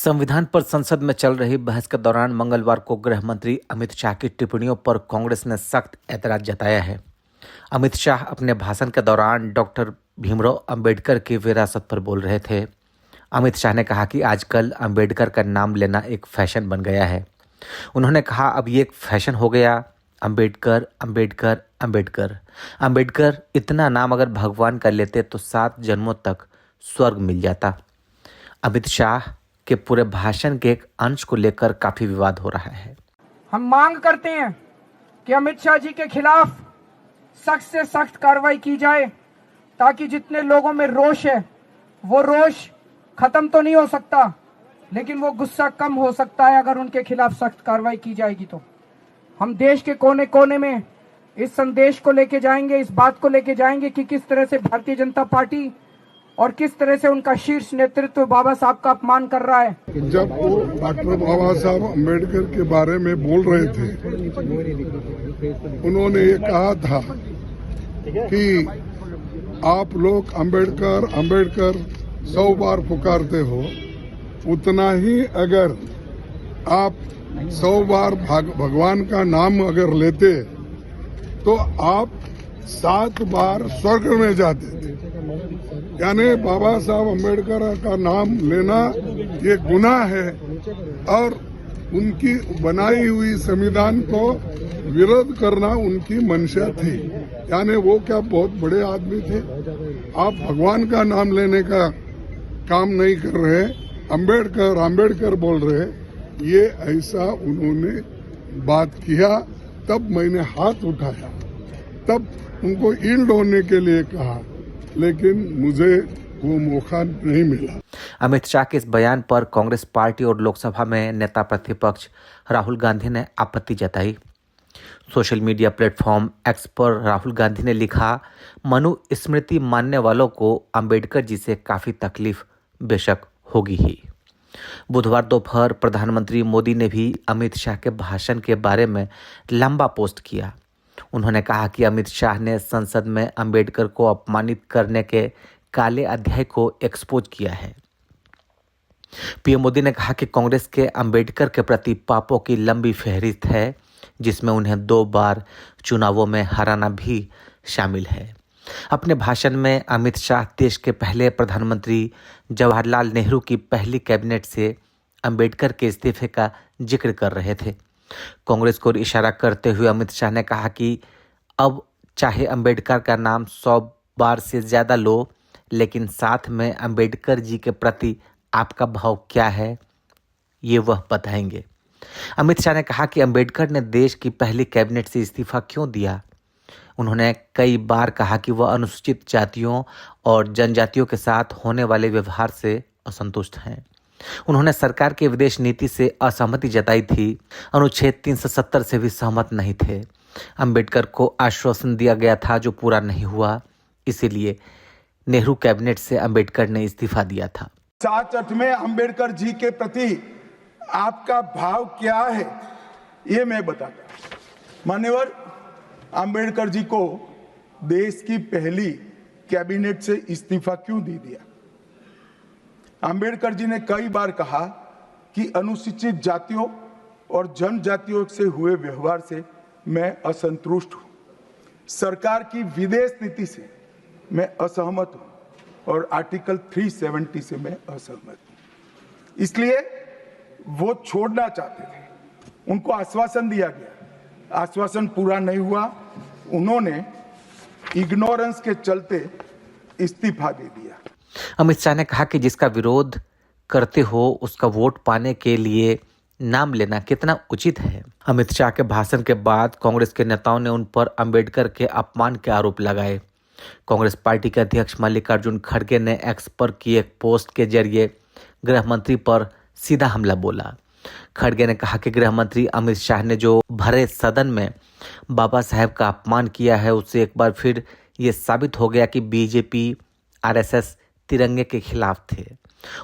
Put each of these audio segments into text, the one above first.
संविधान पर संसद में चल रही बहस के दौरान मंगलवार को गृह मंत्री अमित शाह की टिप्पणियों पर कांग्रेस ने सख्त ऐतराज जताया है। अमित शाह अपने भाषण के दौरान डॉक्टर भीमराव अंबेडकर की विरासत पर बोल रहे थे। अमित शाह ने कहा कि आजकल अंबेडकर का नाम लेना एक फैशन बन गया है। उन्होंने कहा, अब ये एक फैशन हो गया, अंबेडकर अंबेडकर अंबेडकर अंबेडकर। इतना नाम अगर भगवान का लेते तो 7 जन्मों तक स्वर्ग मिल जाता। अमित शाह के पूरे भाषण के एक अंश को लेकर काफी विवाद हो रहा है। हम मांग करते हैं कि अमित शाह जी के खिलाफ सख्त से सख्त कार्रवाई की जाए, ताकि जितने लोगों में रोष है वो रोष खत्म तो नहीं हो सकता, लेकिन वो गुस्सा कम हो सकता है अगर उनके खिलाफ सख्त कार्रवाई की जाएगी। तो हम देश के कोने कोने में इस संदेश को लेके जाएंगे, इस बात को लेके जाएंगे कि किस तरह से भारतीय जनता पार्टी और किस तरह से उनका शीर्ष नेतृत्व बाबा साहब का अपमान कर रहा है। जब वो डॉक्टर बाबा साहब अम्बेडकर के बारे में बोल रहे थे, उन्होंने ये कहा था कि आप लोग अम्बेडकर अम्बेडकर 100 बार पुकारते हो, उतना ही अगर आप 100 बार भगवान का नाम अगर लेते तो आप 7 बार स्वर्ग में जाते थे। यानी बाबा साहब अम्बेडकर का नाम लेना ये गुनाह है और उनकी बनाई हुई संविधान को विरोध करना उनकी मंशा थी। यानी वो क्या बहुत बड़े आदमी थे? आप भगवान का नाम लेने का काम नहीं कर रहे, अम्बेडकर अम्बेडकर बोल रहे, ये ऐसा उन्होंने बात किया। तब मैंने हाथ उठाया, तब उनको ईल्ड होने के लिए कहा, लेकिन मुझे वो मौका नहीं मिला। अमित शाह के इस बयान पर कांग्रेस पार्टी और लोकसभा में नेता प्रतिपक्ष राहुल गांधी ने आपत्ति जताई। सोशल मीडिया प्लेटफॉर्म एक्स पर राहुल गांधी ने लिखा, मनु स्मृति मानने वालों को अंबेडकर जी से काफी तकलीफ बेशक होगी ही। बुधवार दोपहर प्रधानमंत्री मोदी ने भी अमित शाह के भाषण के बारे में लंबा पोस्ट किया। उन्होंने कहा कि अमित शाह ने संसद में अंबेडकर को अपमानित करने के काले अध्याय को एक्सपोज किया है। पीएम मोदी ने कहा कि कांग्रेस के अंबेडकर के प्रति पापों की लंबी फहरिस्त है, जिसमें उन्हें 2 बार चुनावों में हराना भी शामिल है। अपने भाषण में अमित शाह देश के पहले प्रधानमंत्री जवाहरलाल नेहरू की पहली कैबिनेट से अंबेडकर के इस्तीफे का जिक्र कर रहे थे। कांग्रेस को इशारा करते हुए अमित शाह ने कहा कि अब चाहे अंबेडकर का नाम 100 बार से ज्यादा लो, लेकिन साथ में अंबेडकर जी के प्रति आपका भाव क्या है, ये वह बताएंगे। अमित शाह ने कहा कि अंबेडकर ने देश की पहली कैबिनेट से इस्तीफा क्यों दिया। उन्होंने कई बार कहा कि वह अनुसूचित जातियों और जनजातियों के साथ होने वाले व्यवहार से असंतुष्ट हैं। उन्होंने सरकार की विदेश नीति से असहमति जताई थी। अनुच्छेद 370 से भी सहमत नहीं थे। अंबेडकर को आश्वासन दिया गया था जो पूरा नहीं हुआ, इसीलिए नेहरू कैबिनेट से अंबेडकर ने इस्तीफा दिया था। 7 में अंबेडकर जी के प्रति आपका भाव क्या है, ये मैं बताता। मान्यवर, अंबेडकर जी को देश की पहली कैबिनेट से इस्तीफा क्यों दे दिया? अंबेडकर जी ने कई बार कहा कि अनुसूचित जातियों और जनजातियों से हुए व्यवहार से मैं असंतुष्ट हूं, सरकार की विदेश नीति से मैं असहमत हूं और आर्टिकल 370 से मैं असहमत हूं। इसलिए वो छोड़ना चाहते थे। उनको आश्वासन दिया गया, आश्वासन पूरा नहीं हुआ। उन्होंने इग्नोरेंस के चलते इस्तीफा दे दिया। अमित शाह ने कहा कि जिसका विरोध करते हो उसका वोट पाने के लिए नाम लेना कितना उचित है। अमित शाह के भाषण के बाद कांग्रेस के नेताओं ने उन पर अंबेडकर के अपमान के आरोप लगाए। कांग्रेस पार्टी के अध्यक्ष मल्लिकार्जुन खड़गे ने एक्स पर की एक पोस्ट के जरिए गृह मंत्री पर सीधा हमला बोला। खड़गे ने कहा कि गृह मंत्री अमित शाह ने जो भरे सदन में बाबा साहेब का अपमान किया है, उससे एक बार फिर ये साबित हो गया कि बीजेपी आरएसएस तिरंगे के खिलाफ थे।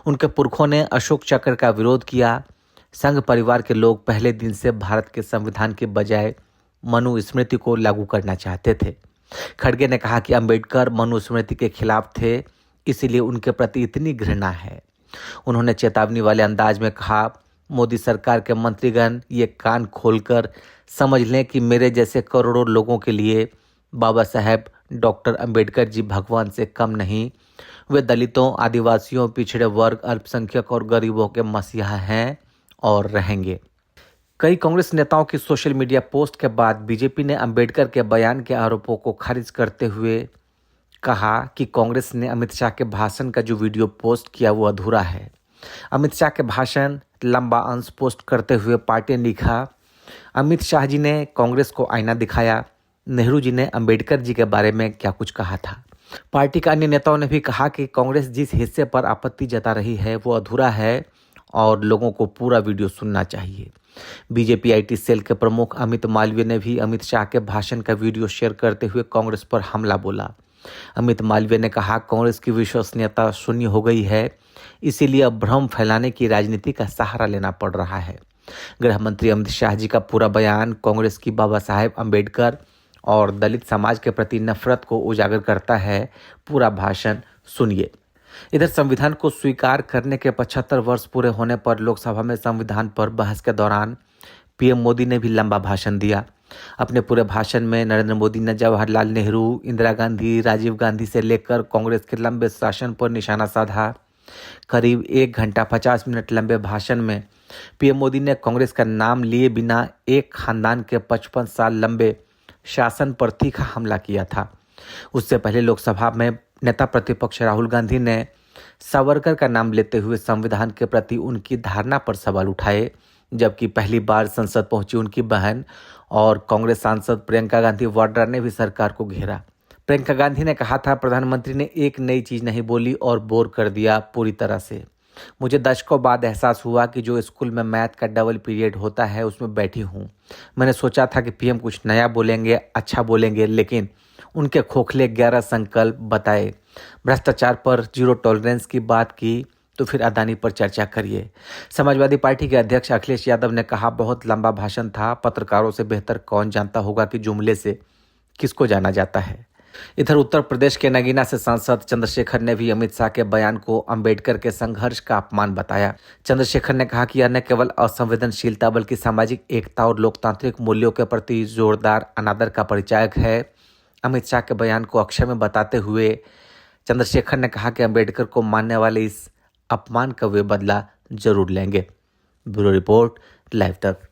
उनके पुरखों ने अशोक चक्र का विरोध किया। संघ परिवार के लोग पहले दिन से भारत के संविधान के बजाय मनुस्मृति को लागू करना चाहते थे। खड़गे ने कहा कि अंबेडकर मनुस्मृति के खिलाफ थे, इसीलिए उनके प्रति इतनी घृणा है। उन्होंने चेतावनी वाले अंदाज में कहा, मोदी सरकार के मंत्रीगण ये कान खोलकर समझ लें कि मेरे जैसे करोड़ों लोगों के लिए बाबा साहेब डॉक्टर अंबेडकर जी भगवान से कम नहीं। वे दलितों, आदिवासियों, पिछड़े वर्ग, अल्पसंख्यक और गरीबों के मसीहा हैं और रहेंगे। कई कांग्रेस नेताओं की सोशल मीडिया पोस्ट के बाद बीजेपी ने अंबेडकर के बयान के आरोपों को खारिज करते हुए कहा कि कांग्रेस ने अमित शाह के भाषण का जो वीडियो पोस्ट किया वो अधूरा है। अमित शाह के भाषण लंबा अंश पोस्ट करते हुए पार्टी ने लिखा, अमित शाह जी ने कांग्रेस को आईना दिखाया, नेहरू जी ने अंबेडकर जी के बारे में क्या कुछ कहा था। पार्टी के अन्य नेताओं ने भी कहा कि कांग्रेस जिस हिस्से पर आपत्ति जता रही है वो अधूरा है और लोगों को पूरा वीडियो सुनना चाहिए। बीजेपी आईटी सेल के प्रमुख अमित मालवीय ने भी अमित शाह के भाषण का वीडियो शेयर करते हुए कांग्रेस पर हमला बोला। अमित मालवीय ने कहा, कांग्रेस की विश्वसनीयता शून्य हो गई है, इसीलिए अब भ्रम फैलाने की राजनीति का सहारा लेना पड़ रहा है। गृह मंत्री अमित शाह जी का पूरा बयान कांग्रेस की बाबा साहेब अंबेडकर और दलित समाज के प्रति नफरत को उजागर करता है। पूरा भाषण सुनिए। इधर संविधान को स्वीकार करने के 75 वर्ष पूरे होने पर लोकसभा में संविधान पर बहस के दौरान पीएम मोदी ने भी लंबा भाषण दिया। अपने पूरे भाषण में नरेंद्र मोदी ने जवाहरलाल नेहरू, इंदिरा गांधी, राजीव गांधी से लेकर कांग्रेस के लंबे शासन पर निशाना साधा। करीब 1 घंटा 50 मिनट लंबे भाषण में पीएम मोदी ने कांग्रेस का नाम लिए बिना एक खानदान के 55 साल लंबे शासन पर तीखा हमला किया था। उससे पहले लोकसभा में नेता प्रतिपक्ष राहुल गांधी ने सावरकर का नाम लेते हुए संविधान के प्रति उनकी धारणा पर सवाल उठाए, जबकि पहली बार संसद पहुंची उनकी बहन और कांग्रेस सांसद प्रियंका गांधी वाड्रा ने भी सरकार को घेरा। प्रियंका गांधी ने कहा था, प्रधानमंत्री ने एक नई चीज नहीं बोली और बोर कर दिया पूरी तरह से। मुझे दशकों बाद एहसास हुआ कि जो स्कूल में मैथ का डबल पीरियड होता है उसमें बैठी हूँ। मैंने सोचा था कि पीएम कुछ नया बोलेंगे, अच्छा बोलेंगे, लेकिन उनके खोखले 11 संकल्प बताए। भ्रष्टाचार पर जीरो टॉलरेंस की बात की तो फिर अदानी पर चर्चा करिए। समाजवादी पार्टी के अध्यक्ष अखिलेश यादव ने कहा, बहुत लंबा भाषण था, पत्रकारों से बेहतर कौन जानता होगा कि जुमले से किसको जाना जाता है। इधर उत्तर प्रदेश के नगीना से सांसद चंद्रशेखर ने भी अमित शाह के बयान को अंबेडकर के संघर्ष का अपमान बताया। चंद्रशेखर ने कहा कि यह न केवल असंवेदनशीलता बल्कि सामाजिक एकता और लोकतांत्रिक मूल्यों के प्रति जोरदार अनादर का परिचायक है। अमित शाह के बयान को अक्षय में बताते हुए चंद्रशेखर ने कहा कि अंबेडकर को मानने वाले इस अपमान का वे बदला जरूर लेंगे। ब्यूरो रिपोर्ट, लाइव तक।